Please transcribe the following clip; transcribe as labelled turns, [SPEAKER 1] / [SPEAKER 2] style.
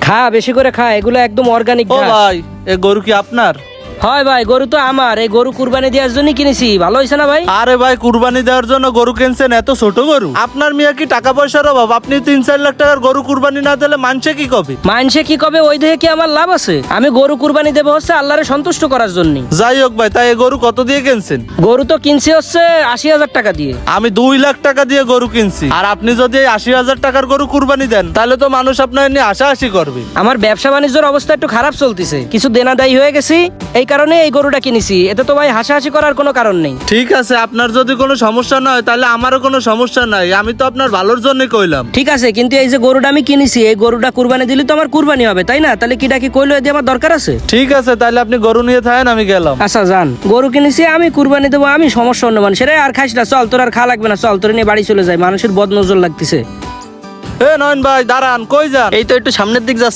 [SPEAKER 1] খা বেশি করে খা, এগুলো একদম অর্গানিক
[SPEAKER 2] ও
[SPEAKER 1] ঘাস।
[SPEAKER 2] ভাই, এ গরু কি আপনার?
[SPEAKER 1] হয় ভাই, গরু তো আমার, এই গরু কুরবানি দেওয়ার জন্য কিনেছি। ভালো হয়েছে না ভাই?
[SPEAKER 2] আরে ভাই, কুরবানি দেওয়ার জন্য গরু কিনছেন? এত ছোট গরু? আপনার মিয়া কি টাকা পয়সার অভাব? আপনি 3-4 লাখ টাকার গরু কুরবানি না দিলে মানুষে কি কবে?
[SPEAKER 1] মানুষে কি কবে ওই দেখে কি আমার লাভ আছে? আমি গরু কুরবানি দেবো হচ্ছে আল্লাহরে সন্তুষ্ট করার জন্য।
[SPEAKER 2] যাই হোক ভাই, তাই এ গরু কত দিয়ে কিনছেন?
[SPEAKER 1] গরু তো কিনছি হচ্ছে 80,000 টাকা দিয়ে।
[SPEAKER 2] আমি 2 লাখ টাকা দিয়ে গরু কিনছি, আর আপনি যদি এই 80,000 টাকার গরু কুরবানি দেন তাহলে তো মানুষ আপনার নিয়ে হাসাহাসি করবে।
[SPEAKER 1] আমার ব্যবসা বাণিজ্যের অবস্থা একটু খারাপ চলতেছে, কিছু দেনাদায়ী হয়ে গেছি, এই কারণে এই গরুটা কিনেছি। এতে তো ভাই হাসাহাসি করার কোনো কারণ নেই।
[SPEAKER 2] ঠিক আছে, আপনার যদি কোনো সমস্যা না হয় তাহলে আমারও কোনো সমস্যা নাই, আমি তো আপনার ভালোর জন্যই কইলাম।
[SPEAKER 1] ঠিক আছে, কিন্তু এই যে গরুটা আমি কিনেছি, এই গরুটা কুরবানি দিলে তো আমার কুরবানি হবে, তাই না? তাহলে কিটা কি কইলো এদি আমার দরকার আছে?
[SPEAKER 2] ঠিক আছে, তাহলে আপনি গরু নিয়ে থাকেন, আমি গেলাম।
[SPEAKER 1] আচ্ছা যান, গরু কিনেছি আমি, কুরবানি দেবো আমি, সমস্যা অন্য মানুষের। আর খাইস না, চল, তোর আর খা লাগবে না, চল তোর নিয়ে বাড়ি চলে যায়, মানুষের বদনজর লাগতেছে।
[SPEAKER 2] এ নয়ন ভাই, দাঁড়ান, কই যান?
[SPEAKER 3] এই তো একটু সামনের দিক যাচ্ছি।